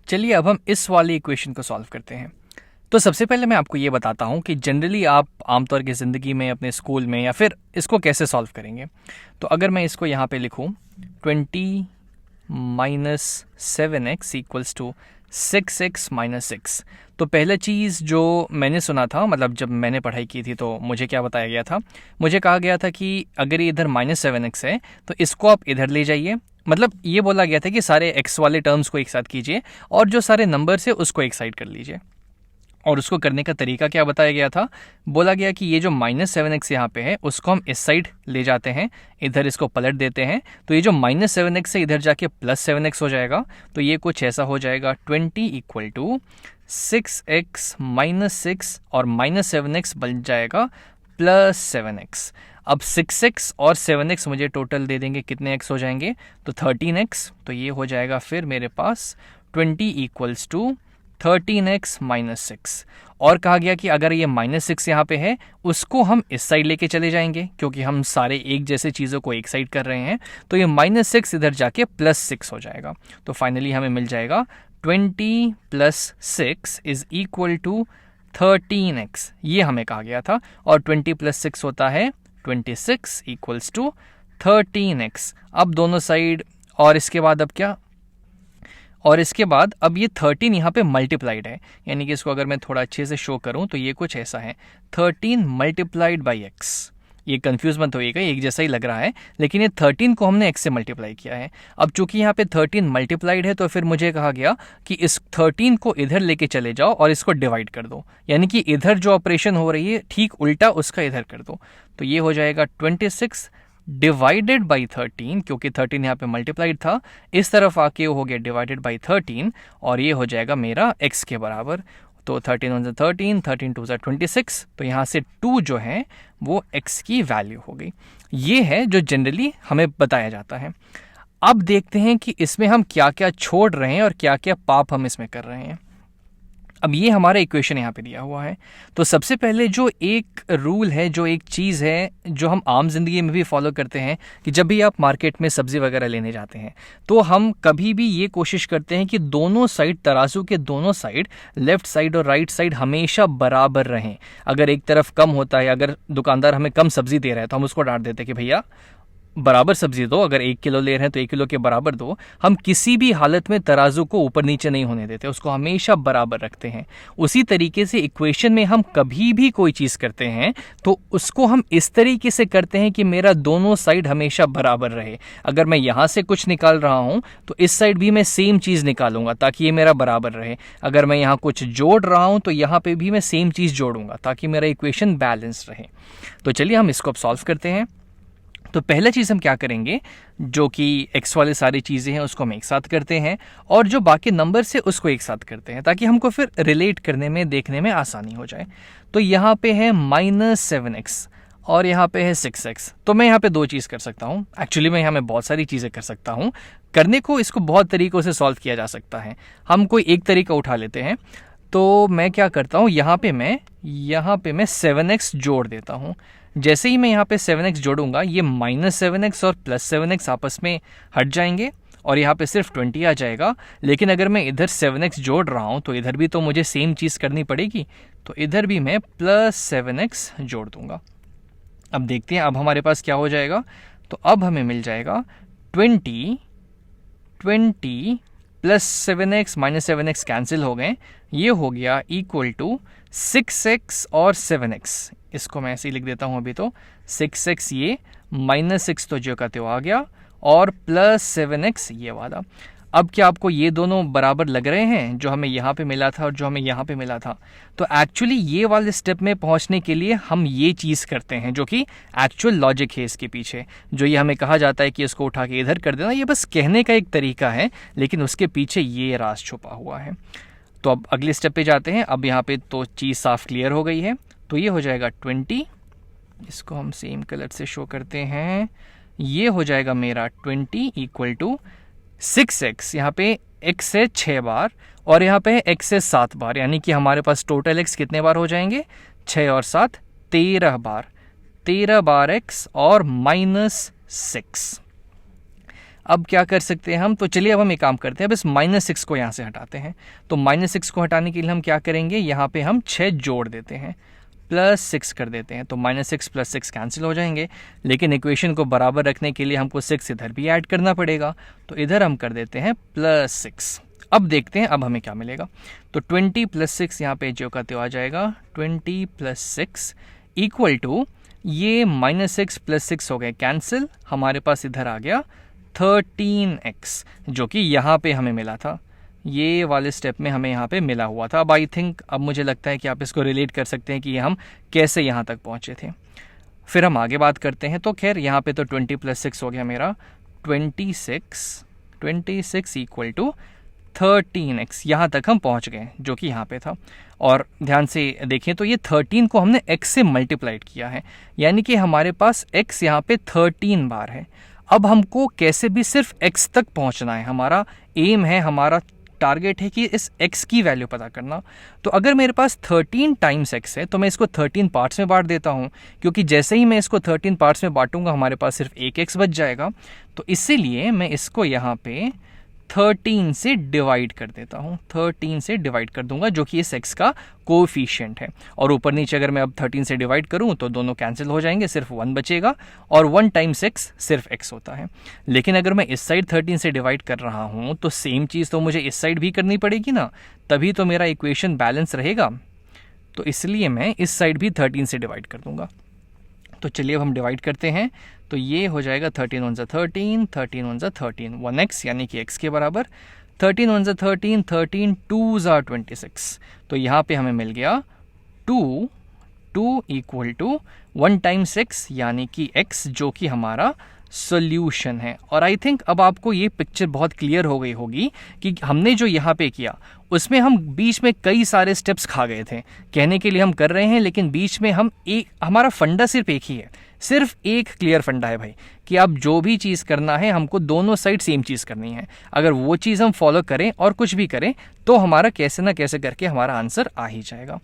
चलिए अब हम इस वाली इक्वेशन को सॉल्व करते हैं। तो सबसे पहले मैं आपको ये बताता हूँ कि जनरली आप आमतौर की ज़िंदगी में अपने स्कूल में या फिर इसको कैसे सॉल्व करेंगे। तो अगर मैं इसको यहाँ पे लिखूँ 20 minus 7x equals to 6x minus 6, तो पहला चीज़ जो मैंने सुना था, मतलब जब मैंने पढ़ाई की थी तो मुझे क्या बताया गया था, मुझे कहा गया था कि अगर ये इधर -7x है तो इसको आप इधर ले जाइए। मतलब ये बोला गया था कि सारे x वाले टर्म्स को एक साथ कीजिए और जो सारे नंबर्स है उसको एक साइड कर लीजिए। और उसको करने का तरीका क्या बताया गया था, बोला गया कि ये जो -7x यहाँ पे है उसको हम इस साइड ले जाते हैं, इधर इसको पलट देते हैं, तो ये जो -7x से इधर जाके +7x हो जाएगा। तो ये कुछ ऐसा हो जाएगा 20 इक्वल टू 6x माइनस 6 और -7x बन जाएगा +7x। अब 6x और 7x मुझे टोटल दे देंगे, कितने x हो जाएंगे, तो 13x। तो ये हो जाएगा फिर मेरे पास 20 इक्वल्स टू 13x माइनस 6। और कहा गया कि अगर ये -6 यहाँ पे है उसको हम इस साइड लेके चले जाएंगे, क्योंकि हम सारे एक जैसे चीज़ों को एक साइड कर रहे हैं, तो ये -6 इधर जाके +6 हो जाएगा। तो फाइनली हमें मिल जाएगा 20 + 6 इज इक्वल टू 13x, ये हमें कहा गया था। और 20 + 6 होता है 26 इक्वल्स टू 13x। अब दोनों साइड, और इसके बाद अब क्या, और इसके बाद अब ये 13 यहाँ पे मल्टीप्लाइड है, यानी कि इसको अगर मैं थोड़ा अच्छे से शो करूँ तो ये कुछ ऐसा है 13 मल्टीप्लाइड बाई x। ये कंफ्यूज मत होइएगा, एक जैसा ही लग रहा है, लेकिन ये 13 को हमने x से मल्टीप्लाई किया है। अब चूंकि यहाँ पे 13 मल्टीप्लाइड है तो फिर मुझे कहा गया कि इस 13 को इधर लेके चले जाओ और इसको डिवाइड कर दो, यानी कि इधर जो ऑपरेशन हो रही है ठीक उल्टा उसका इधर कर दो। तो ये हो जाएगा 26 डिवाइडेड बाई 13, क्योंकि 13 यहाँ पे मल्टीप्लाइड था, इस तरफ आके हो गया डिवाइडेड बाई 13, और ये हो जाएगा मेरा x के बराबर। तो 13 1 13, 13 2 26, तो यहाँ से 2 जो है वो x की वैल्यू हो गई। ये है जो जनरली हमें बताया जाता है। अब देखते हैं कि इसमें हम क्या क्या छोड़ रहे हैं और क्या क्या पाप हम इसमें कर रहे हैं। अब ये हमारा इक्वेशन यहाँ पे दिया हुआ है। तो सबसे पहले जो एक रूल है, जो एक चीज़ है जो हम आम जिंदगी में भी फॉलो करते हैं, कि जब भी आप मार्केट में सब्जी वगैरह लेने जाते हैं तो हम कभी भी ये कोशिश करते हैं कि दोनों साइड, तराजू के दोनों साइड, लेफ्ट साइड और राइट साइड हमेशा बराबर रहें। अगर एक तरफ कम होता है, अगर दुकानदार हमें कम सब्जी दे रहा है तो हम उसको डांट देते हैं कि भैया बराबर सब्जी दो, अगर 1 किलो ले रहे हैं तो 1 किलो के बराबर दो। हम किसी भी हालत में तराजू को ऊपर नीचे नहीं होने देते, उसको हमेशा बराबर रखते हैं। उसी तरीके से इक्वेशन में हम कभी भी कोई चीज़ करते हैं तो उसको हम इस तरीके से करते हैं कि मेरा दोनों साइड हमेशा बराबर रहे। अगर मैं यहाँ से कुछ निकाल रहा हूँ तो इस साइड भी मैं सेम चीज़ निकालूंगा ताकि ये मेरा बराबर रहे। अगर मैं यहाँ कुछ जोड़ रहा हूँ तो यहाँ पे भी मैं सेम चीज़ जोड़ूंगा ताकि मेरा इक्वेशन बैलेंस रहे। तो चलिए हम इसको अब सॉल्व करते हैं। तो पहला चीज़ हम क्या करेंगे, जो कि x वाले सारी चीज़ें हैं उसको हम एक साथ करते हैं, और जो बाकी नंबर से उसको एक साथ करते हैं ताकि हमको फिर रिलेट करने में, देखने में आसानी हो जाए। तो यहाँ पे है -7x और यहाँ पे है 6x। तो मैं यहाँ पे दो चीज़ कर सकता हूँ, एक्चुअली मैं यहाँ में बहुत सारी चीज़ें कर सकता हूँ। करने को इसको बहुत तरीक़ों से सॉल्व किया जा सकता है, हम कोई एक तरीका उठा लेते हैं। तो मैं क्या करता हूँ, यहाँ पे मैं 7x जोड़ देता हूँ। जैसे ही मैं यहाँ पे 7x जोड़ूंगा, ये -7x और +7x आपस में हट जाएंगे और यहाँ पे सिर्फ 20 आ जाएगा। लेकिन अगर मैं इधर 7x जोड़ रहा हूँ तो इधर भी तो मुझे सेम चीज़ करनी पड़ेगी, तो इधर भी मैं +7x जोड़ दूंगा। अब देखते हैं अब हमारे पास क्या हो जाएगा। तो अब हमें मिल जाएगा 20 +7x -7x कैंसिल हो गए, ये हो गया इक्वल टू 6x और 7x। इसको मैं ऐसे ही लिख देता हूँ अभी। तो 6x ये, -6 तो जो का त्यो आ गया, और +7x ये वाला। अब क्या आपको ये दोनों बराबर लग रहे हैं, जो हमें यहाँ पे मिला था और जो हमें यहाँ पे मिला था? तो एक्चुअली ये वाले स्टेप में पहुँचने के लिए हम ये चीज़ करते हैं, जो कि एक्चुअल लॉजिक है इसके पीछे। जो ये हमें कहा जाता है कि इसको उठा के इधर कर देना, ये बस कहने का एक तरीका है, लेकिन उसके पीछे ये राज छुपा हुआ है। तो अब अगले स्टेप पे जाते हैं। अब यहाँ पे तो चीज़ साफ क्लियर हो गई है। तो ये हो जाएगा 20, इसको हम सेम कलर से शो करते हैं। ये हो जाएगा मेरा 20 इक्वल टू 6x, यहाँ पे x है 6 बार और यहाँ पे x है 7 बार, यानी कि हमारे पास टोटल x कितने बार हो जाएंगे, 6 और 7 13 बार, 13 बार x और -6। अब क्या कर सकते हैं हम, तो चलिए अब हम एक काम करते हैं, बस -6 को यहाँ से हटाते हैं। तो -6 को हटाने के लिए हम क्या करेंगे, यहाँ पे हम 6 जोड़ देते हैं, +6 कर देते हैं। तो -6 + 6 कैंसिल हो जाएंगे, लेकिन इक्वेशन को बराबर रखने के लिए हमको 6 इधर भी ऐड करना पड़ेगा। तो इधर हम कर देते हैं +6। अब देखते हैं अब हमें क्या मिलेगा। तो 20 + 6 यहाँ पे जो का त्यो आ जाएगा, 20 + 6 इक्वल टू, ये -6 + 6 हो गए कैंसिल, हमारे पास इधर आ गया 13x, जो कि यहाँ पे हमें मिला था, ये वाले स्टेप में हमें यहाँ पे मिला हुआ था। अब आई थिंक अब मुझे लगता है कि आप इसको रिलेट कर सकते हैं कि ये हम कैसे यहाँ तक पहुँचे थे। फिर हम आगे बात करते हैं। तो खैर यहाँ पे तो 20 + 6 हो गया मेरा 26 इक्वल टू 13x, यहाँ तक हम पहुँच गए, जो कि यहाँ पे था। और ध्यान से देखें तो ये 13 को हमने x से मल्टीप्लाइड किया है, यानी कि हमारे पास x यहाँ पे 13 बार है। अब हमको कैसे भी सिर्फ x तक पहुँचना है, हमारा एम है, हमारा टारगेट है कि इस x की वैल्यू पता करना। तो अगर मेरे पास 13 टाइम्स x है तो मैं इसको 13 पार्ट्स में बांट देता हूँ, क्योंकि जैसे ही मैं इसको 13 पार्ट्स में बांटूंगा हमारे पास सिर्फ एक x बच जाएगा। तो इसीलिए मैं इसको यहाँ पे 13 से डिवाइड कर देता हूँ, 13 से डिवाइड कर दूंगा, जो कि इस x का कोएफिशिएंट है। और ऊपर नीचे अगर मैं अब 13 से डिवाइड करूँ तो दोनों कैंसिल हो जाएंगे, सिर्फ 1 बचेगा, और 1 टाइम्स x सिर्फ x होता है। लेकिन अगर मैं इस साइड 13 से डिवाइड कर रहा हूँ तो सेम चीज़ तो मुझे इस साइड भी करनी पड़ेगी ना, तभी तो मेरा इक्वेशन बैलेंस रहेगा। तो इसलिए मैं इस साइड भी 13 से डिवाइड कर दूंगा। तो चलिए अब हम डिवाइड करते हैं। तो ये हो जाएगा 13 × 13, 13 × 13, 1x यानी कि x के बराबर, 13 × 13, 13 2 × 26। तो यहाँ पे हमें मिल गया 2 इक्वल टू 1 टाइम्स x यानी कि x, जो कि हमारा सोल्यूशन है। और आई थिंक अब आपको ये पिक्चर बहुत क्लियर हो गई होगी कि हमने जो यहाँ पे किया उसमें हम बीच में कई सारे स्टेप्स खा गए थे। कहने के लिए हम कर रहे हैं, लेकिन बीच में हमारा फंडा सिर्फ एक ही है, सिर्फ एक क्लियर फंडा है भाई, कि आप जो भी चीज़ करना है हमको दोनों साइड सेम चीज़ करनी है। अगर वो चीज़ हम फॉलो करें और कुछ भी करें तो हमारा कैसे ना कैसे करके हमारा आंसर आ ही जाएगा।